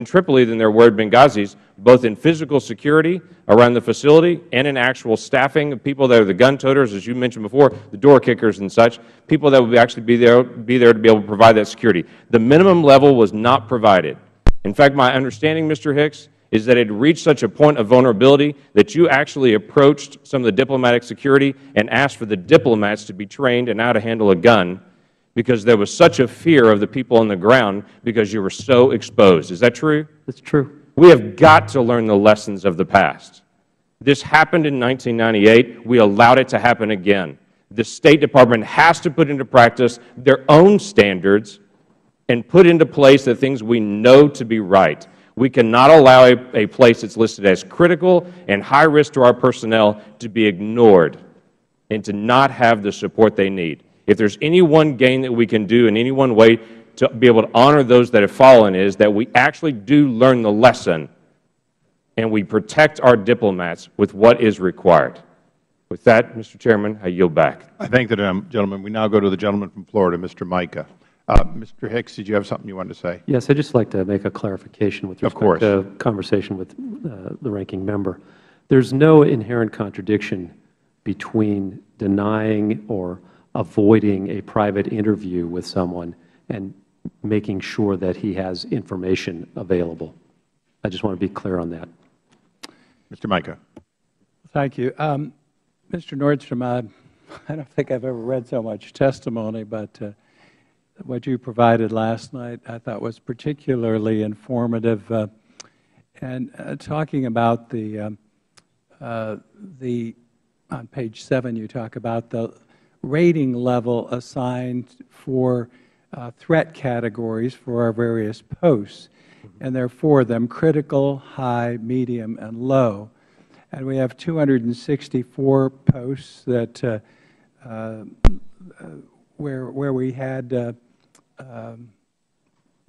Tripoli than there were at Benghazi, both in physical security around the facility and in actual staffing of people that are the gun toters, as you mentioned before, the door kickers and such, people that would actually be there to be able to provide that security. The minimum level was not provided. In fact, my understanding, Mr. Hicks, is that it reached such a point of vulnerability that you actually approached some of the diplomatic security and asked for the diplomats to be trained in how to handle a gun, because there was such a fear of the people on the ground because you were so exposed. Is that true? That's true. We have got to learn the lessons of the past. This happened in 1998. We allowed it to happen again. The State Department has to put into practice their own standards and put into place the things we know to be right. We cannot allow a place that's listed as critical and high risk to our personnel to be ignored and to not have the support they need. If there's any one gain that we can do in any one way to be able to honor those that have fallen, is that we actually do learn the lesson and we protect our diplomats with what is required. With that, Mr. Chairman, I yield back. I thank the gentleman. We now go to the gentleman from Florida, Mr. Mica. Mr. Hicks, did you have something you wanted to say? Yes, I'd just like to make a clarification with respect to conversation with the ranking member. There's no inherent contradiction between denying or avoiding a private interview with someone and making sure that he has information available. I just want to be clear on that. Mr. Mica. Thank you. Mr. Nordstrom, I don't think I've ever read so much testimony, but what you provided last night I thought was particularly informative. And talking about on page 7, you talk about the rating level assigned for threat categories for our various posts. And there are 4 of them: critical, high, medium, and low. And we have 264 posts that where we had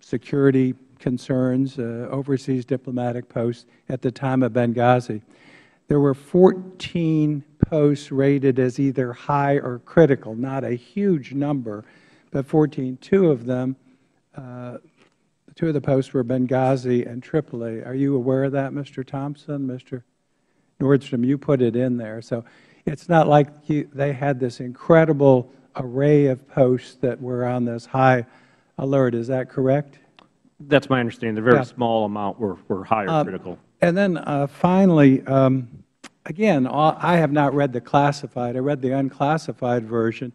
security concerns, overseas diplomatic posts at the time of Benghazi. There were 14 posts rated as either high or critical, not a huge number, but 14. 2 of them, 2 of the posts were Benghazi and Tripoli. Are you aware of that, Mr. Thompson? Mr. Nordstrom, you put it in there. So it's not like they had this incredible array of posts that were on this high alert. Is that correct? That's my understanding. The very small amount were high or critical. And then finally, again, I have not read the classified. I read the unclassified version.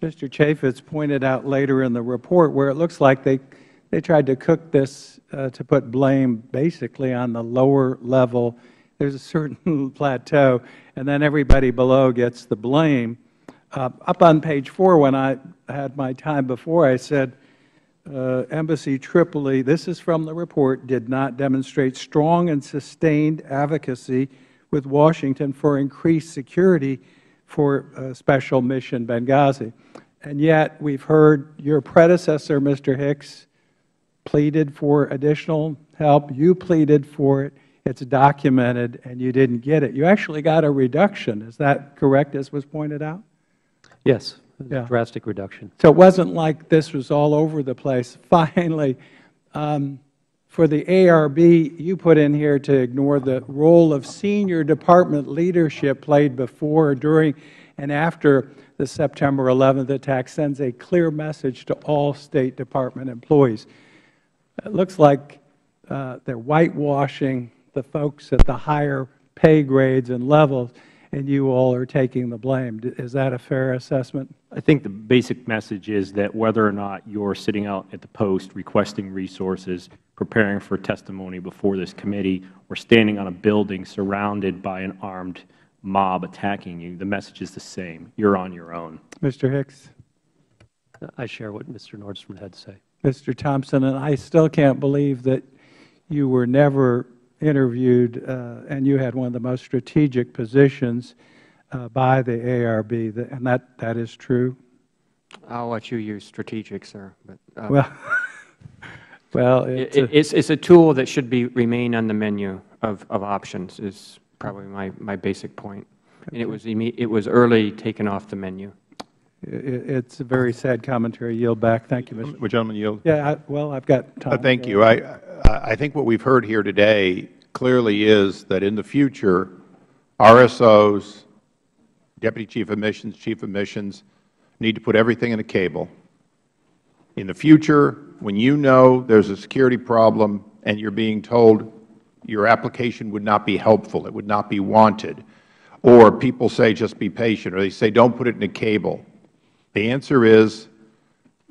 Mr. Chaffetz pointed out later in the report where it looks like they tried to cook this to put blame basically on the lower level. There's a certain plateau, and then everybody below gets the blame. Up on page 4, when I had my time before, I said, Embassy Tripoli, this is from the report, did not demonstrate strong and sustained advocacy with Washington for increased security for Special Mission Benghazi. And yet we've heard your predecessor, Mr. Hicks, pleaded for additional help. You pleaded for it. It's documented, and you didn't get it. You actually got a reduction. Is that correct, as was pointed out? Yes, a drastic reduction. So it wasn't like this was all over the place. Finally, for the ARB, you put in here to ignore the role of senior department leadership played before, during, and after the September 11th attack sends a clear message to all State Department employees. It looks like they're whitewashing the folks at the higher pay grades and levels, and you all are taking the blame. Is that a fair assessment? I think the basic message is that whether or not you're sitting out at the post requesting resources, preparing for testimony before this committee, or standing on a building surrounded by an armed mob attacking you, the message is the same. You're on your own. Mr. Hicks? I share what Mr. Nordstrom had to say. Mr. Thompson, and I still can't believe that you were never interviewed and you had one of the most strategic positions by the ARB, and that is true? I'll let you use strategic, sir. But, well, it's a tool that should remain on the menu of options is probably my basic point. And it was early taken off the menu. It's a very sad commentary. Yield back. Thank you, Mr. Would gentleman yield? Yeah, well, I've got time. Thank you. I think what we've heard here today clearly is that in the future, RSOs, Deputy Chief of Missions, need to put everything in a cable. In the future, when you know there's a security problem and you're being told your application would not be helpful, it would not be wanted, or people say just be patient, or they say don't put it in a cable, the answer is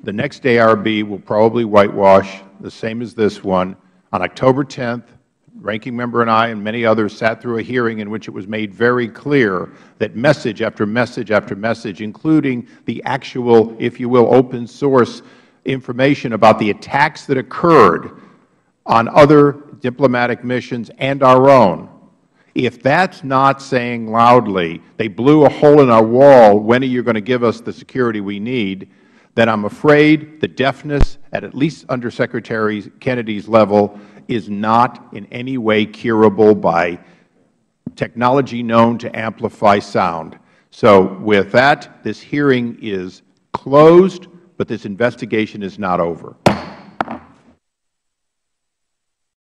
the next ARB will probably whitewash, the same as this one. On October 10th, Ranking Member and I and many others sat through a hearing in which it was made very clear that message after message after message, including the actual, if you will, open source information about the attacks that occurred on other diplomatic missions and our own. If that's not saying loudly, they blew a hole in our wall, when are you going to give us the security we need, then I'm afraid the deafness at least Undersecretary Kennedy's level is not in any way curable by technology known to amplify sound. So with that, this hearing is closed, but this investigation is not over.